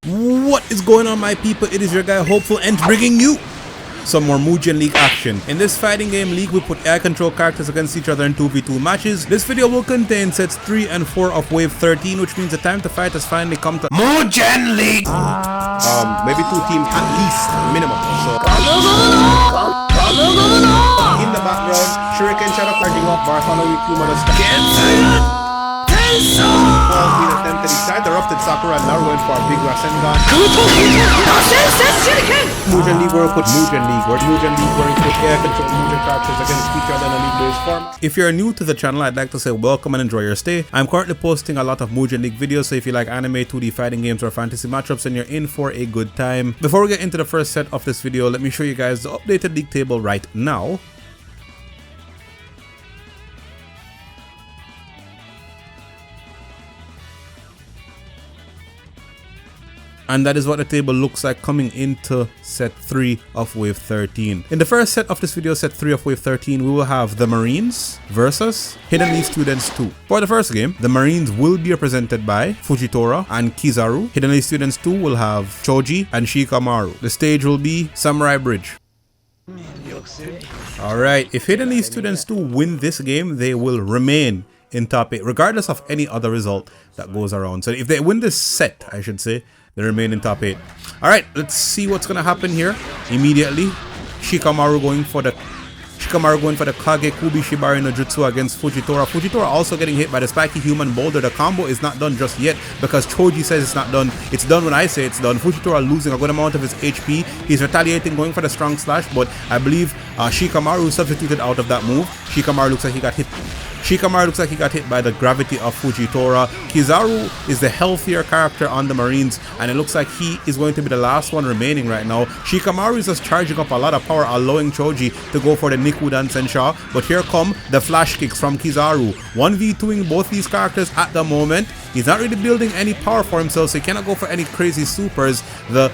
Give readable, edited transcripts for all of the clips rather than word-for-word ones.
What is going on, my people? It is your guy Hopeful and bringing you some more Mugen League action. In this fighting game league, we put air control characters against each other in 2v2 matches. This video will contain sets 3 and 4 of wave 13, which means the time to fight has finally come to Mugen League. Maybe 2 teams at least, minimum. So in the background, Shuriken Shadow charging up, Bartholomew Kuma the Paul being attempted inside the erupted Sakura and Naruto went for a big Rasengan. Mugen League where we put Mugen League where we put air control Mugen characters against each other in a league-based format. If you're new to the channel, I'd like to say welcome and enjoy your stay. I'm currently posting a lot of Mugen League videos, so if you like anime, 2D fighting games or fantasy matchups, then you're in for a good time. Before we get into the first set of this video, let me show you guys the updated league table right now. And that is what the table looks like coming into set 3 of wave 13. In the first set of this video, set 3 of wave 13, we will have the Marines versus H.L.T. Students 2. For the first game, the Marines will be represented by Fujitora and Kizaru. H.L.T. Students 2 will have Choji and Shikamaru. The stage will be Samurai Bridge. Alright, if H.L.T. Students 2 win this game, they will remain in top 8, regardless of any other result that goes around. So if they win this set, I should say, they remain in top 8. Alright, let's see what's gonna happen here. Immediately, Shikamaru going for the Kage Kubi Shibari no Jutsu against Fujitora. Fujitora also getting hit by the spiky human boulder. The combo is not done just yet because Choji says it's not done. It's done when I say it's done. Fujitora losing a good amount of his HP. He's retaliating, going for the strong slash, but I believe Shikamaru substituted out of that move. Shikamaru looks like he got hit by the gravity of Fujitora. Kizaru is the healthier character on the Marines, and it looks like he is going to be the last one remaining right now. Shikamaru is just charging up a lot of power, allowing Choji to go for the Nikudan Sensha. But here come the flash kicks from Kizaru. 1v2ing both these characters at the moment. He's not really building any power for himself, so he cannot go for any crazy supers. The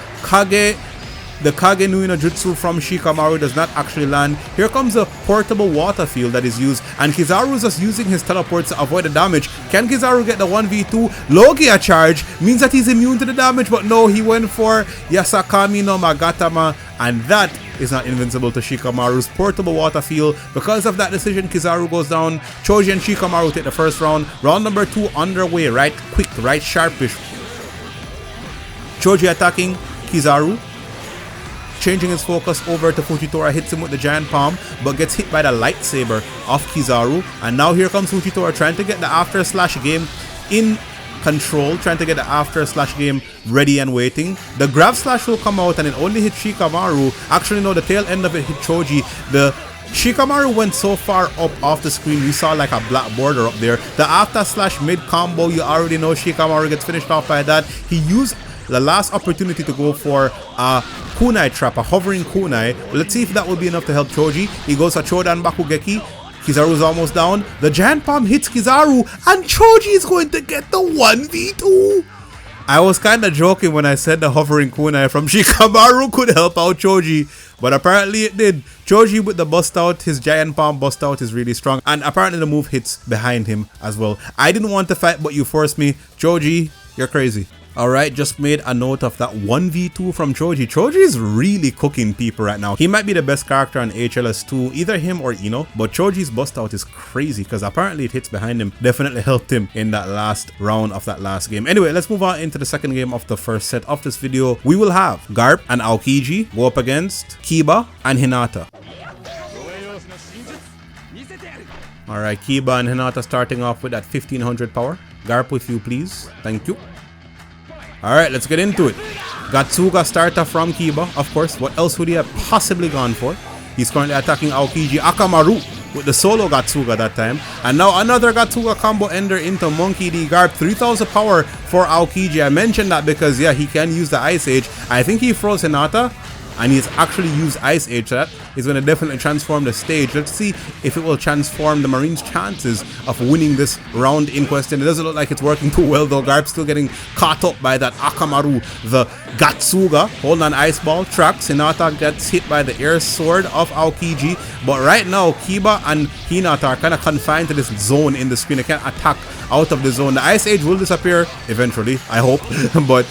Kage Nui no Jutsu from Shikamaru does not actually land. Here comes a portable water field that is used, and Kizaru is just using his teleports to avoid the damage. Can Kizaru get the 1v2? Logia charge means that he's immune to the damage, but no, he went for Yasakami no Magatama, and that is not invincible to Shikamaru's portable water field. Because of that decision, Kizaru goes down. Choji and Shikamaru take the first round. Round number 2 underway, right quick, right sharpish. Choji attacking Kizaru, changing his focus over to Fujitora, hits him with the giant palm, but gets hit by the lightsaber of Kizaru. And now here comes Fujitora trying to get the after slash game in control, trying to get the after slash game ready and waiting. The grab slash will come out and it only hit Shikamaru. Actually no, the tail end of it hit Choji. The Shikamaru went so far up off the screen, we saw like a black border up there. The after slash mid combo, you already know Shikamaru gets finished off by that. He used the last opportunity to go for a kunai trap, a hovering kunai. Let's see if that will be enough to help Choji. He goes for Chodan Bakugeki. Kizaru's almost down. The giant palm hits Kizaru, and Choji is going to get the 1v2. I was kind of joking when I said the hovering kunai from Shikamaru could help out Choji, but apparently it did. Choji with the bust out, his giant palm bust out is really strong, and apparently the move hits behind him as well. I didn't want to fight, but you forced me. Choji, you're crazy. Alright, just made a note of that 1v2 from Choji. Choji is really cooking people right now. He might be the best character on H.L.S.2, either him or Ino, but Choji's bust out is crazy because apparently it hits behind him. Definitely helped him in that last round of that last game. Anyway, let's move on into the second game of the first set of this video. We will have Garp and Aokiji go up against Kiba and Hinata. Alright, Kiba and Hinata starting off with that 1500 power. Garp with you, please. Thank you. Alright, let's get into it. Gatsuga starter from Kiba, of course. What else would he have possibly gone for? He's currently attacking Aokiji Akamaru with the solo Gatsuga that time. And now another Gatsuga combo ender into Monkey D. Garp. 3000 power for Aokiji. I mentioned that because, yeah, he can use the Ice Age. I think he froze Hinata. and he's actually used Ice Age. So that is going to definitely transform the stage. Let's see if it will transform the Marines' chances of winning this round in question. It doesn't look like it's working too well though. Garp still getting caught up by that Akamaru, the Gatsuga. Hold on, Ice Ball tracks. Hinata gets hit by the air sword of Aokiji. But right now, Kiba and Hinata are kind of confined to this zone in the screen. They can't attack out of the zone. The Ice Age will disappear eventually, I hope. But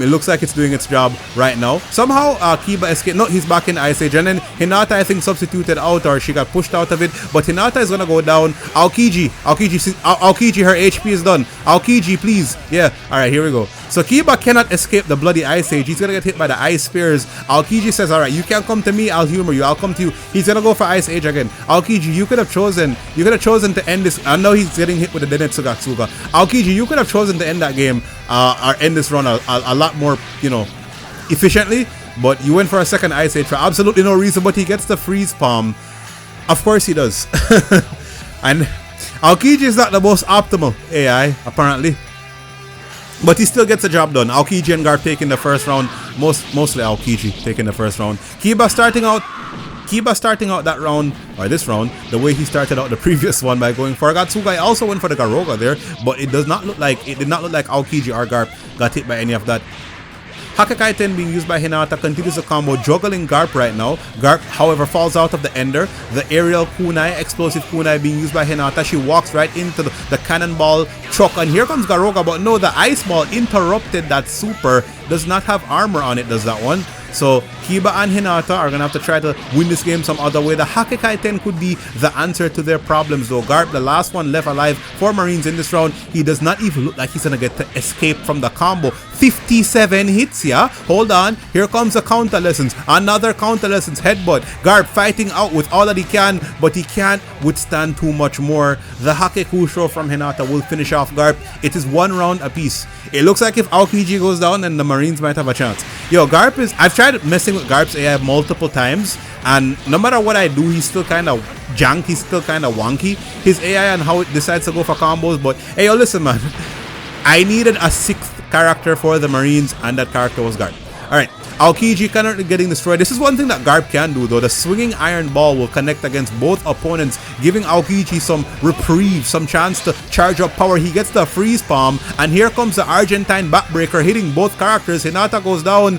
it looks like it's doing its job right now. Somehow Kiba escaped. No, he's back in Ice Age. And then Hinata, I think, substituted out, or she got pushed out of it. But Hinata is going to go down. Aokiji, her HP is done. Aokiji, please. Yeah, alright, here we go. So Kiba cannot escape the bloody Ice Age. He's going to get hit by the Ice Spears. Aokiji says, alright, you can't come to me, I'll humor you. I'll come to you. He's going to go for Ice Age again. Aokiji, you could have chosen to end this. I know he's getting hit with the Denetsu Gatsuga. Aokiji, you could have chosen to end that game or end this run a lot more, you know, efficiently. But you went for a second Ice Age for absolutely no reason. But he gets the freeze palm. Of course he does. And Aokiji is not the most optimal AI, apparently. But he still gets the job done. Aokiji and Garp taking the first round. Mostly Aokiji taking the first round. Kiba starting out that round, or this round, the way he started out the previous one by going for a Gatsuga. He also went for the Garoga there, but it did not look like Aokiji or Garp got hit by any of that. Hakakaiten being used by Hinata continues the combo, juggling Garp right now. Garp, however, falls out of the ender. The aerial kunai, explosive kunai being used by Hinata. She walks right into the cannonball truck, and here comes Garoga, but no, the ice ball interrupted that super. Does not have armor on it, does that one. So Kiba and Hinata are gonna have to try to win this game some other way. The Hakekaiten could be the answer to their problems though. Garp, the last one left alive for Marines in this round. He does not even look like he's gonna get to escape from the combo. 57 hits, yeah? Hold on, here comes the counter lessons. Another counter lessons headbutt. Garp fighting out with all that he can, but he can't withstand too much more. The Hakekusho from Hinata will finish off Garp. It is one round apiece. It looks like if Aokiji goes down, then the Marines might have a chance. Yo, Garp is... I've tried messing with Garp's AI multiple times, and no matter what I do, he's still kind of jank. He's still kind of wonky. His AI and how it decides to go for combos. But hey, yo, listen, man. I needed a 6th character for the Marines, and that character was Garp. Alright, Aokiji currently getting destroyed. This is one thing that Garp can do though. The swinging iron ball will connect against both opponents, giving Aokiji some reprieve, some chance to charge up power. He gets the freeze palm, and here comes the Argentine backbreaker hitting both characters. Hinata goes down.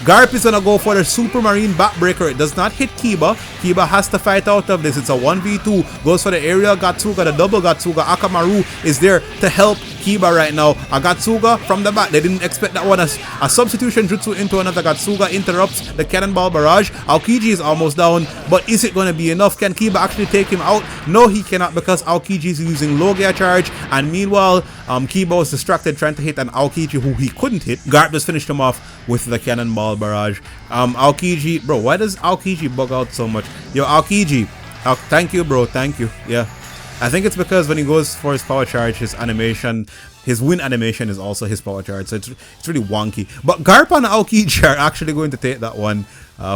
Garp is gonna go for the Super Marine backbreaker. It does not hit Kiba. Kiba has to fight out of this. It's a 1v2. Goes for the aerial Gatsuga, the double Gatsuga. Akamaru is there to help Kiba right now. A Gatsuga from the back. They didn't expect that one. A substitution jutsu into another Gatsuga interrupts the cannonball barrage. Aokiji is almost down, but is it going to be enough? Can Kiba actually take him out? No, he cannot, because Aokiji is using low gear charge, and meanwhile Kiba was distracted trying to hit an Aokiji who he couldn't hit. Garp just finished him off with the cannonball barrage. Aokiji, bro, why does Aokiji bug out so much? Yo, Aokiji, thank you, bro, thank you. Yeah, I think it's because when he goes for his power charge, his animation, his win animation is also his power charge, so it's really wonky. But Garp and Aokiji are actually going to take that one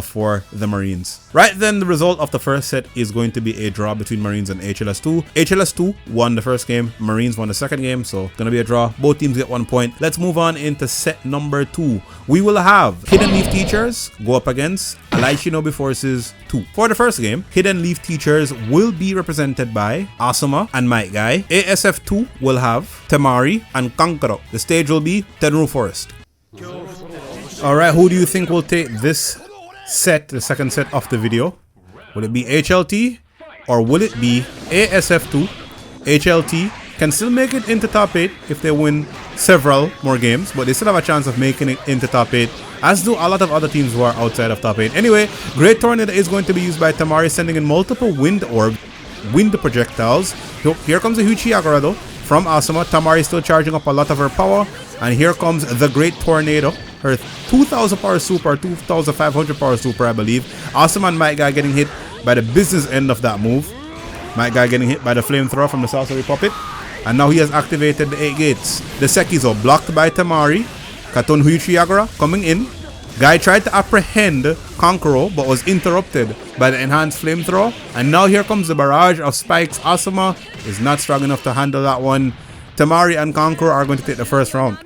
for the Marines. Right then, the result of the first set is going to be a draw between Marines and H.L.S.2. H.L.S.2 won the first game, Marines won the second game, so gonna be a draw. Both teams get 1 point. Let's move on into set number 2. We will have Hidden Leaf Teachers go up against Allied Shinobi Forces 2. For the first game, Hidden Leaf Teachers will be represented by Asuma and Might Guy. A.S.F.2 will have Temari and Kankuro. The stage will be Tenru Forest. Alright, who do you think will take this set, the second set of the video? Will it be H.L.T or will it be A.S.F.2? H.L.T can still make it into top 8 if they win several more games, but they still have a chance of making it into top 8, as do a lot of other teams who are outside of top 8. Anyway, Great Tornado is going to be used by Temari, sending in multiple wind projectiles. So here comes the Huchiagara though from Asuma. Temari still charging up a lot of her power, and here comes the Great Tornado, her 2000 power super, 2500 power super, I believe. Asuma and Might Guy getting hit by the business end of that move. Might Guy getting hit by the flamethrower from the Sorcery Puppet, and now he has activated the 8 gates. The Sekizo blocked by Temari. Katon Huichiagara coming in. Guy tried to apprehend Kankuro but was interrupted by the enhanced flamethrower, and now here comes the barrage of spikes. Asuma is not strong enough to handle that one. Temari and Kankuro are going to take the first round.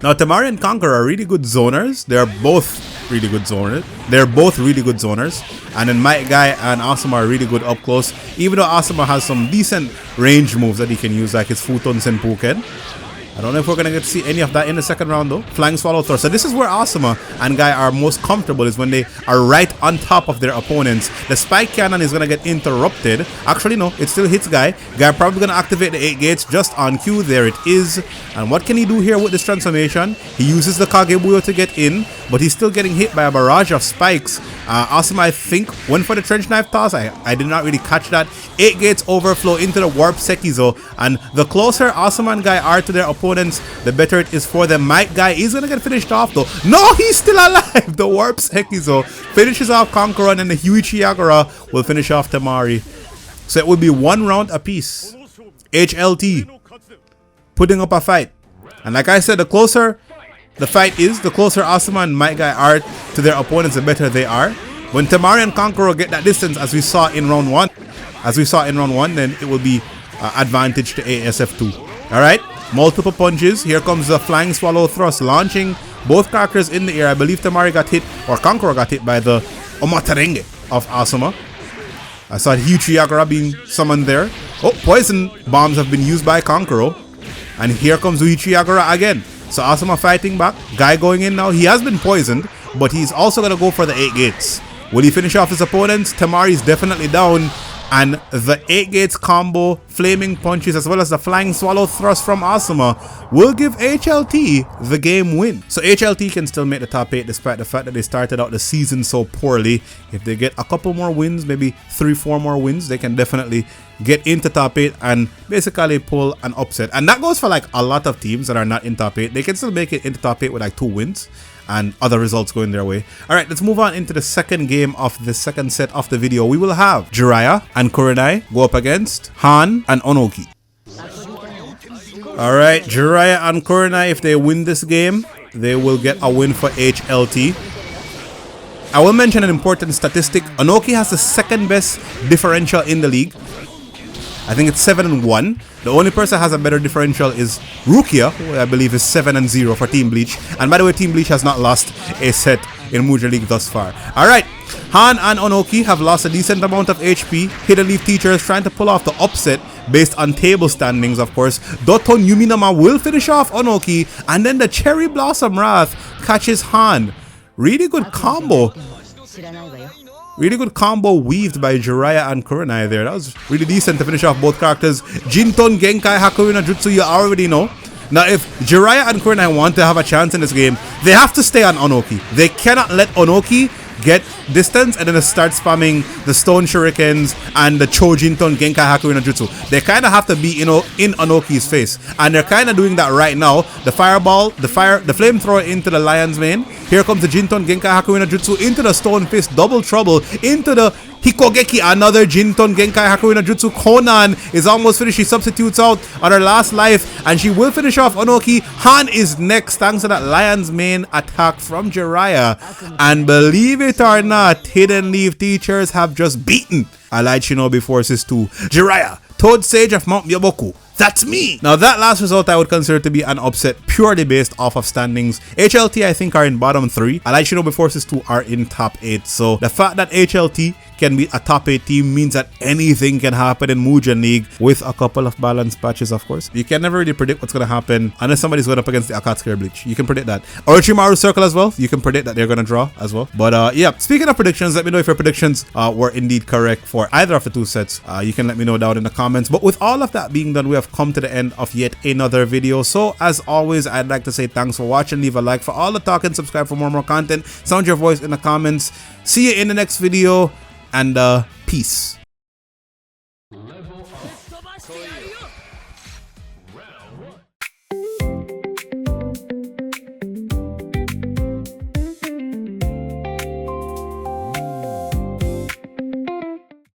Now Temari and Kankuro are really good zoners. They're both really good zoner. They're both really good zoners. And then Might Guy and Asuma are really good up close. Even though Asuma has some decent range moves that he can use, like his Futon Senpuken. I don't know if we're going to get to see any of that in the second round though. Flying Swallow Thrust. So this is where Asuma and Guy are most comfortable, is when they are right on top of their opponents. The Spike Cannon is going to get interrupted. Actually, no, it still hits Guy. Guy probably going to activate the 8 gates just on cue. There it is. And what can he do here with this transformation? He uses the Kagebuyo to get in, but he's still getting hit by a barrage of spikes. Asuma, I think, went for the Trench Knife Toss. I did not really catch that. 8 gates overflow into the Warp Sekizo. And the closer Asuma and Guy are to their opponents, the better it is for them. Might Guy is going to get finished off though. No, he's still alive. The Warp Sekizo finishes off Conqueror, and then the Huichi Yagura will finish off Temari. So it will be 1 round apiece. H.L.T. putting up a fight. And like I said, the closer the fight is, the closer Asuma and Might Guy are to their opponents, the better they are. When Temari and Conqueror get that distance, as we saw in round 1, then it will be advantage to A.S.F.2. Alright, multiple punches. Here comes the Flying Swallow Thrust, launching both characters in the air. I believe Temari got hit, or Conqueror got hit, by the Omatarenge of Asuma. I saw Huichi Yagura being summoned there. Oh, poison bombs have been used by Conqueror. And here comes Huichi Yagura again. So Asuma fighting back. Guy going in now. He has been poisoned, but he's also going to go for the 8 gates. Will he finish off his opponents? Temari's definitely down. And the 8 gates combo, flaming punches, as well as the Flying Swallow Thrust from Asuma will give H.L.T. the game win. So H.L.T. can still make the top 8 despite the fact that they started out the season so poorly. If they get a couple more wins, maybe 3-4 more wins, they can definitely get into top 8 and basically pull an upset. And that goes for like a lot of teams that are not in top 8. They can still make it into top 8 with like 2 wins and other results going their way. Alright, let's move on into the second game of the second set of the video. We will have Jiraiya and Kurenai go up against Han and Onoki. Alright, Jiraiya and Kurenai, if they win this game, they will get a win for H.L.T. I will mention an important statistic. Onoki has the second best differential in the league. I think it's 7-1. The only person that has a better differential is Rukia, who I believe is 7-0 for Team Bleach. And by the way, Team Bleach has not lost a set in Mugen League thus far. Alright, Han and Onoki have lost a decent amount of HP. Hidden Leaf Teacher is trying to pull off the upset based on table standings, of course. Doton Yuminama will finish off Onoki, and then the Cherry Blossom Wrath catches Han. Really good combo. Really good combo weaved by Jiraiya and Kurenai there. That was really decent to finish off both characters. Jinton Genkai Hakuina Jutsu, you already know. Now, if Jiraiya and Kurenai want to have a chance in this game, they have to stay on Onoki. They cannot let Onoki get distance and then start spamming the Stone Shurikens and the Chojinton Genkai Hakuina Jutsu. They kind of have to be, in Onoki's face. And they're kind of doing that right now. The fireball, the flamethrower into the Lion's Mane. Here comes the Jinton Genkai Hakuina Jutsu into the Stone Fist. Double trouble into the Hikogeki, another Jinton Genkai Hakuina Jutsu. Konan is almost finished. She substitutes out on her last life and she will finish off Onoki. Han is next thanks to that Lion's Mane attack from Jiraiya. And believe it or not, Hidden Leaf Teachers have just beaten Allied Shinobi Forces 2. Jiraiya, Toad Sage of Mount Myoboku. That's me! Now that last result I would consider to be an upset purely based off of standings. H.L.T. I think are in bottom 3. Allied Shinobi Forces 2 are in top 8. So the fact that H.L.T. can be a top 8 team means that anything can happen in Mugen League with a couple of balanced patches, of course. You can never really predict what's going to happen unless somebody's going up against the Akatsuki Bleach. You can predict that. Orochimaru Circle as well. You can predict that they're going to draw as well. But yeah, speaking of predictions, let me know if your predictions were indeed correct for either of the 2 sets. You can let me know down in the comments. But with all of that being done, we have come to the end of yet another video. So as always, I'd like to say thanks for watching. Leave a like for all the talk and subscribe for more content. Sound your voice in the comments. See you in the next video. And peace.